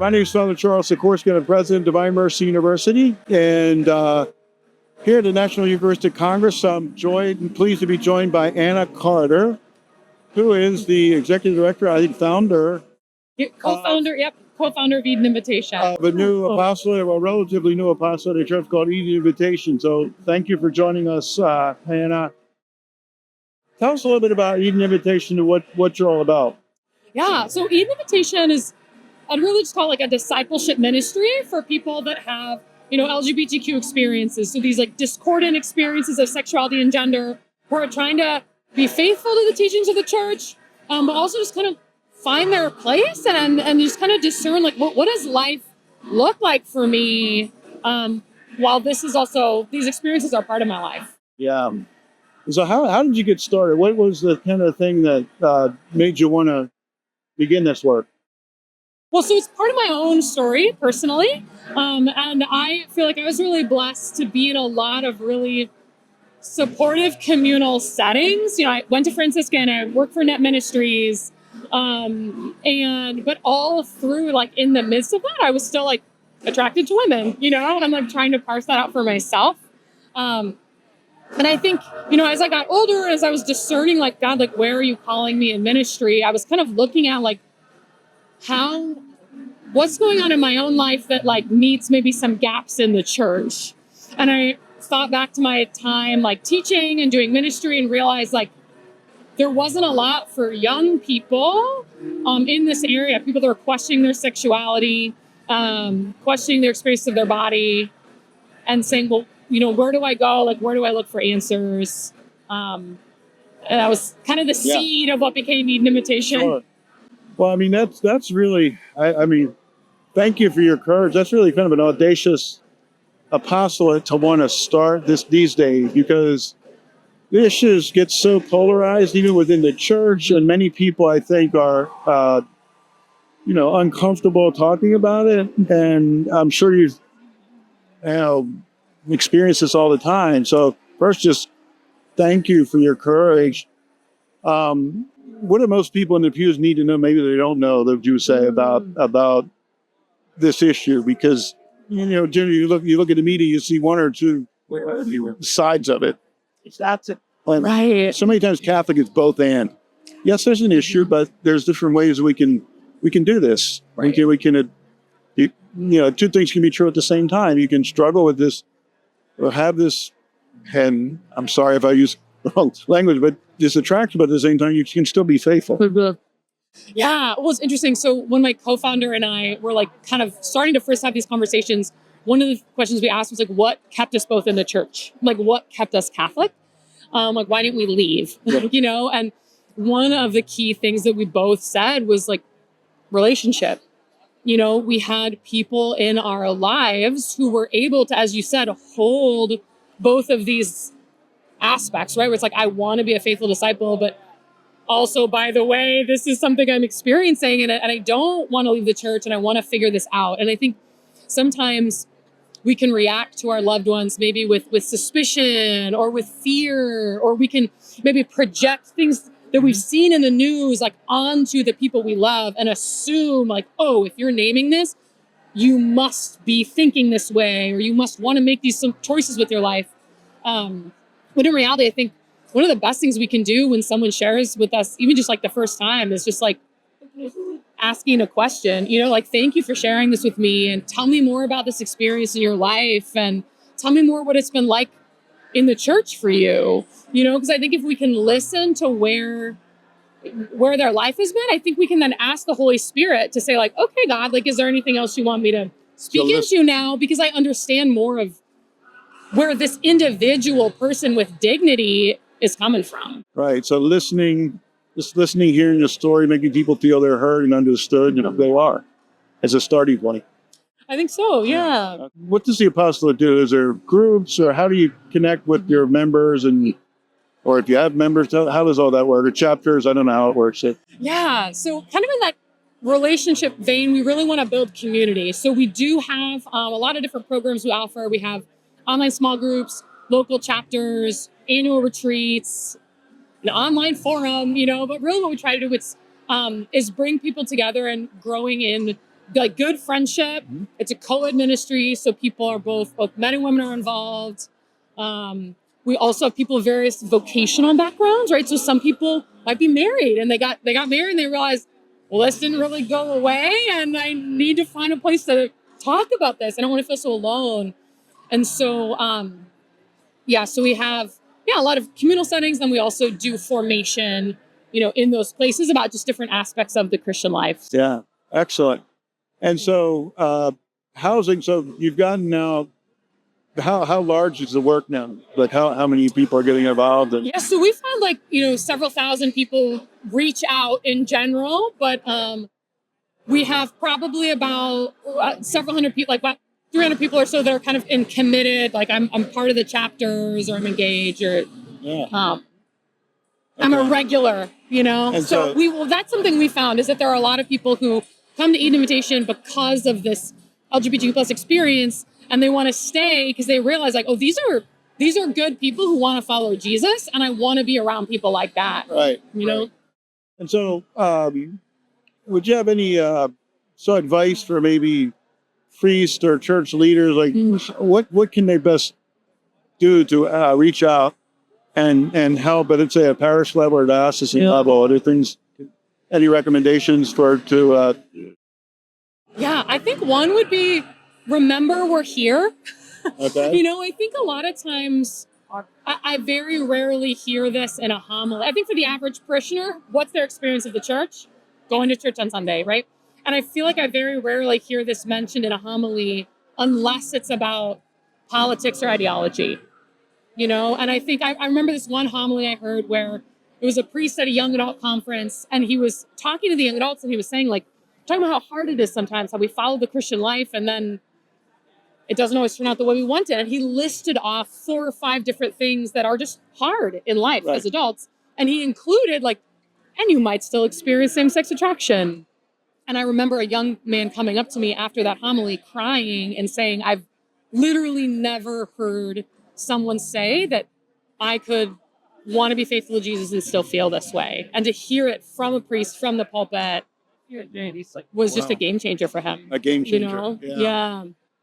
My name is Father Charles Sikorsky. I'm the president of Divine Mercy University. And here at the National Eucharistic Congress, I'm pleased to be joined by Anna Carter, who is the executive director, I think founder. Co-founder of Eden Invitation. Of a new apostolate, a relatively new apostolate church called Eden Invitation. So thank you for joining us, Anna. Tell us a little bit about Eden Invitation and what you're all about. Yeah, so Eden Invitation is, I'd really just call it like a discipleship ministry for people that have, LGBTQ experiences. So these like discordant experiences of sexuality and gender, who are trying to be faithful to the teachings of the church, but also just kind of find their place and just kind of discern like what does life look like for me, while this is also, these experiences are part of my life. Yeah. So how did you get started? What was the kind of thing that made you want to begin this work? Well, so it's part of my own story personally. And I feel like I was really blessed to be in a lot of really supportive communal settings. I went to Franciscan, I worked for Net Ministries. But all through, like in the midst of that, I was still like attracted to women, and I'm like trying to parse that out for myself. And I think, as I got older, as I was discerning like, God, like, where are you calling me in ministry? I was kind of looking at like, what's going on in my own life that like meets maybe some gaps in the church. And I thought back to my time like teaching and doing ministry and realized like there wasn't a lot for young people in this area, people that were questioning their sexuality, questioning their experience of their body, and saying, well, where do I go? Like, where do I look for answers? And that was kind of the seed of what became Eden Invitation. Sure. Well, I mean, that's really, I mean, thank you for your courage. That's really kind of an audacious apostolate to want to start these days, because the issues get so polarized even within the church, and many people, I think, are, uncomfortable talking about it. And I'm sure you've experienced this all the time. So first, just thank you for your courage. What do most people in the pews need to know? Maybe they don't know, that you say about this issue, because generally you look at the media, you see one or two sides of it. That's it. Right. So many times Catholic is both and. Yes, there's an issue, but there's different ways we can do this. Right. We can two things can be true at the same time. You can struggle with this or have this, and I'm sorry if I use the wrong language, but this attraction, but at the same time you can still be faithful. Yeah, well, it's interesting. So when my co-founder and I were like kind of starting to first have these conversations, one of the questions we asked was like, what kept us both in the church? Like, what kept us Catholic? Like, why didn't we leave? Yeah. And one of the key things that we both said was like relationship. We had people in our lives who were able to, as you said, hold both of these aspects, right? Where it's like, I want to be a faithful disciple, but also, by the way, this is something I'm experiencing and I don't want to leave the church and I want to figure this out. And I think sometimes we can react to our loved ones maybe with suspicion or with fear, or we can maybe project things that we've seen in the news like onto the people we love and assume like, oh, if you're naming this, you must be thinking this way, or you must want to make some choices with your life. But in reality, I think one of the best things we can do when someone shares with us, even just like the first time, is just like asking a question, like, thank you for sharing this with me and tell me more about this experience in your life and tell me more what it's been like in the church for you, because I think if we can listen to where their life has been, I think we can then ask the Holy Spirit to say like, okay, God, like, is there anything else you want me to speak into now? Because I understand more of where this individual person with dignity is coming from. Right. So listening, hearing the story, making people feel they're heard and understood, they are, as a starting point. I think so, yeah. What does the apostolate do? Is there groups, or how do you connect with your members, or if you have members, how does all that work? Or chapters? I don't know how it works. Yeah, so kind of in that relationship vein, we really want to build community. So we do have a lot of different programs we offer. We have online small groups, local chapters, annual retreats, an online forum, but really what we try to do is bring people together and growing in like good friendship. Mhm. It's a co-ed ministry, so people are both men and women are involved. We also have people of various vocational backgrounds, right? So some people might be married and they got married and they realized, well, this didn't really go away, and I need to find a place to talk about this. I don't want to feel so alone. And so, so we have a lot of communal settings, and we also do formation, in those places about just different aspects of the Christian life. Yeah, excellent. And so, housing. So you've gotten now. How large is the work now? Like how many people are getting involved? Yeah, so we found several thousand people reach out in general, but we have probably about several hundred people, like about 300 people or so that are kind of in committed. Like I'm part of the chapters, or I'm engaged, or I'm a regular. And so That's something we found, is that there are a lot of people who come to Eden Invitation because of this LGBTQ plus experience, and they want to stay because they realize these are good people who want to follow Jesus, and I want to be around people like that. right. Know. And so, would you have any advice for maybe priests or church leaders? Like, what can they best do to reach out and help at, let's say, a parish level or diocesan level? Are there things? Any recommendations Yeah, I think one would be, remember we're here. Okay. I think a lot of times I very rarely hear this in a homily. I think for the average parishioner, what's their experience of the church? Going to church on Sunday, right? And I feel like I very rarely hear this mentioned in a homily unless it's about politics or ideology, And I think I remember this one homily I heard where it was a priest at a young adult conference, and he was talking to the young adults, and he was saying, talking about how hard it is sometimes, how we follow the Christian life, and then it doesn't always turn out the way we want it. And he listed off 4 or 5 different things that are just hard in life as adults. And he included and you might still experience same-sex attraction. And I remember a young man coming up to me after that homily crying and saying, I've literally never heard someone say that I could want to be faithful to Jesus and still feel this way. And to hear it from a priest, from the pulpit, was just a game changer for him. A game changer.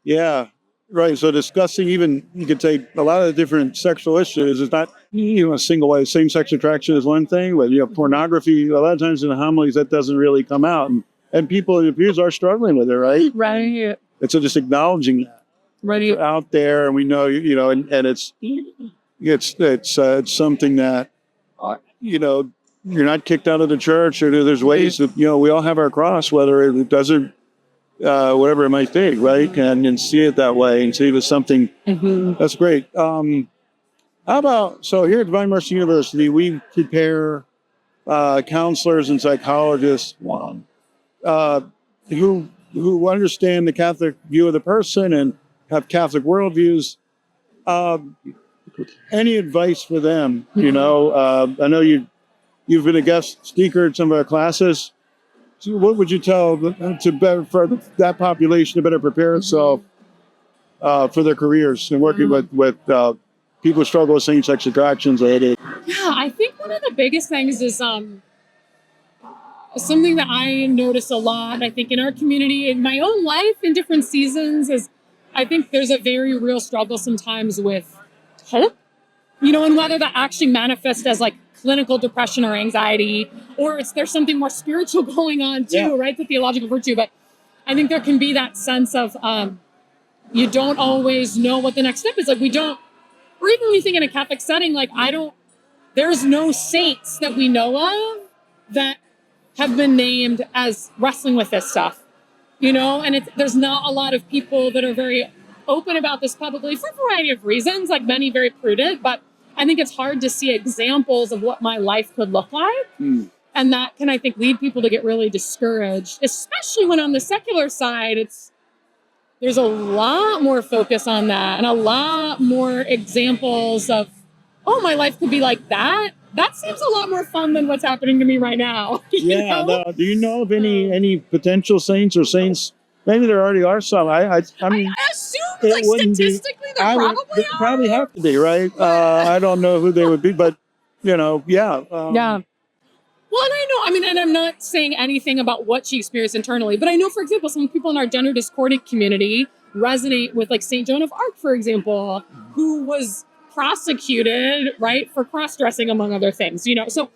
Yeah. Right. So discussing, even you could say a lot of the different sexual issues is not a single way. Same-sex attraction is one thing, but pornography, a lot of times in the homilies that doesn't really come out, and people in the pews are struggling with it, right? Right. And so just acknowledging that it's out there, and we know, and it's something that you're not kicked out of the church, or there's ways that we all have our cross, whether it doesn't. Whatever it might be, right? And see it that way, and see it as something. That's great. How about, so here at Divine Mercy University, we prepare counselors and psychologists who understand the Catholic view of the person and have Catholic worldviews. Any advice for them? I know you've been a guest speaker at some of our classes. So what would you tell for that population to better prepare itself for their careers and working with people who struggle with same-sex attractions? Yeah, I think one of the biggest things is something that I notice a lot, I think, in our community, in my own life, in different seasons, is I think there's a very real struggle sometimes with hope, and whether that actually manifests as clinical depression or anxiety, or there's something more spiritual going on too, right? The theological virtue. But I think there can be that sense of you don't always know what the next step is. We don't, or even when you think in a Catholic setting, there's no saints that we know of that have been named as wrestling with this stuff, and there's not a lot of people that are very open about this publicly for a variety of reasons, many very prudent, but I think it's hard to see examples of what my life could look like. And that can, I think, lead people to get really discouraged, especially when on the secular side, there's a lot more focus on that and a lot more examples of, oh, my life could be like that. That seems a lot more fun than what's happening to me right now. Yeah. No, do you know of any potential saints or saints? Maybe there already are some. I mean, I assume, statistically, there probably are. Probably have to be, right? I don't know who they would be, but, yeah. Well, and I know, I mean, and I'm not saying anything about what she experienced internally, but I know, for example, some people in our gender discordant community resonate with like St. Joan of Arc, for example, who was prosecuted, right, for cross-dressing, among other things, you know? So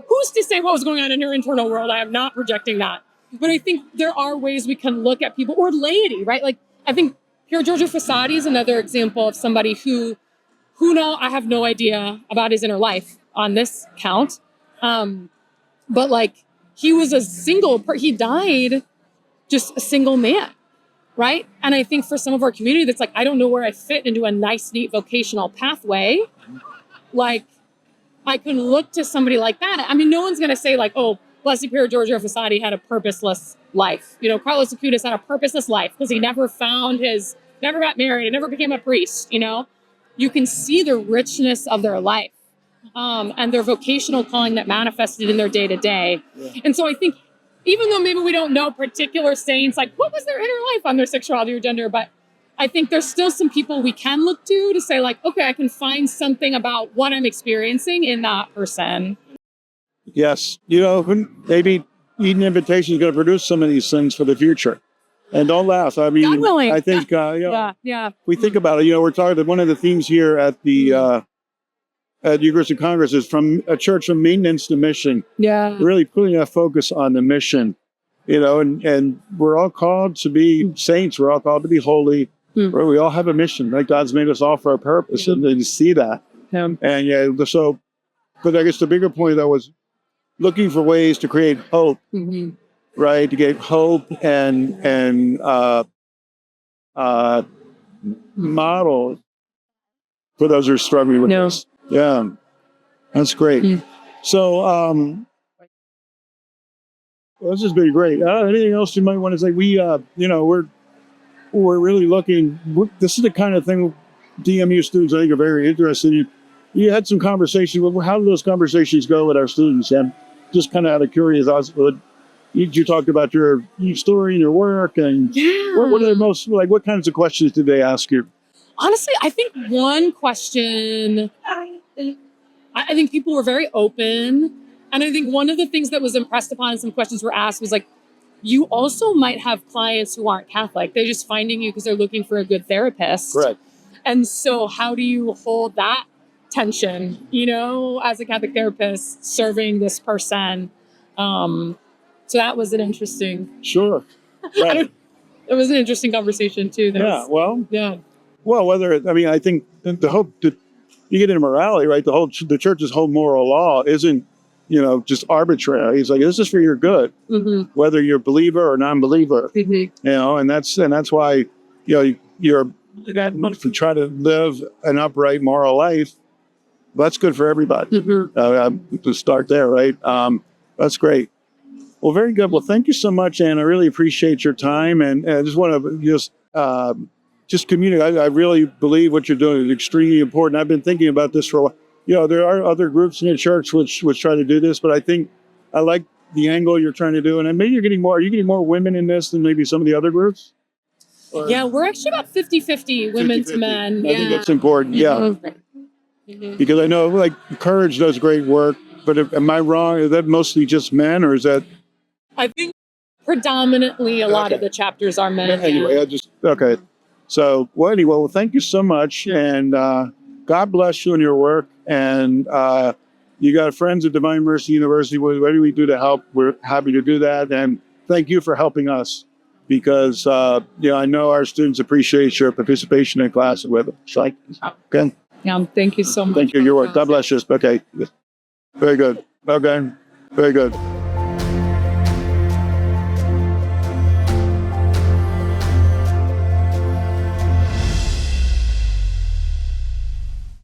who's to say what was going on in her internal world? I am not projecting that. But I think there are ways we can look at people, or laity, right? Like, I think Pier Giorgio Fossati is another example of somebody who now I have no idea about his inner life on this count. But like, he was a he died just a single man, right? And I think for some of our community that's like, I don't know where I fit into a nice, neat vocational pathway. Like, I can look to somebody like that. I mean, no one's going to say like, oh, Blessed Pier Giorgio Fossati had a purposeless life. You know, Carlos Acutis had a purposeless life because he never never got married, and never became a priest, you know? You can see the richness of their life. And their vocational calling that manifested in their day-to-day. Yeah. And so I think, even though maybe we don't know particular saints, like what was their inner life on their sexuality or gender, but I think there's still some people we can look to say like, okay, I can find something about what I'm experiencing in that person. Yes. You know, maybe Eden Invitation is going to produce some of these things for the future. And don't laugh. I mean, I think, you know, we think about it. You know, we're talking about one of the themes here at the Eucharistic Congress is from a church from maintenance to mission. Yeah. Really putting a focus on the mission, you know, and we're all called to be saints. We're all called to be holy. We all have a mission, right? God's made us all for a purpose, and to see that. And so, but I guess the bigger point though was looking for ways to create hope, right? To get hope and model for those who are struggling with this. Yeah, that's great. So, well, this has been great. Anything else you might want to say? We, you know, we're really looking. This is the kind of thing DMU students I think are very interested in. You had some conversations. How do those conversations go with our students? And just kind of out of curiosity, you talked about your story and your work, and what are the most like? What kinds of questions did they ask you? Honestly, I think one question, I think people were very open. And I think one of the things that was impressed upon and some questions were asked was like, you also might have clients who aren't Catholic. They're just finding you because they're looking for a good therapist. Correct. And so how do you hold that tension, you know, as a Catholic therapist serving this person? So that was an interesting. Sure. Right. It was an interesting conversation too. Well, I think the hope that you get into morality, right? The church's whole moral law isn't, you know, just arbitrary. It's like, this is for your good, whether you're a believer or non-believer, you know, and that's why, you know, you're to try to live an upright moral life. That's good for everybody. To start there, right? That's great. Well, very good. Well, thank you so much, Anne. I really appreciate your time, and I just want to just communicate. I really believe what you're doing is extremely important. I've been thinking about this for a while. You know, there are other groups in the church which try to do this, but I think I like the angle you're trying to do. And maybe are you getting more women in this than maybe some of the other groups? Or? Yeah, we're actually about 50-50 women to men. I think that's important. Yeah. Because I know like Courage does great work, but am I wrong? Is that mostly just men, or is that? I think predominantly a lot of the chapters are men. Anyway, okay. So, well, thank you so much. And God bless you in your work. And you got friends at Divine Mercy University. What do we do to help? We're happy to do that. And thank you for helping us, because you know, I know our students appreciate your participation in class with them. Okay. Yeah, thank you so much. Thank you. Your work. God bless you. Okay. Very good. Okay. Very good.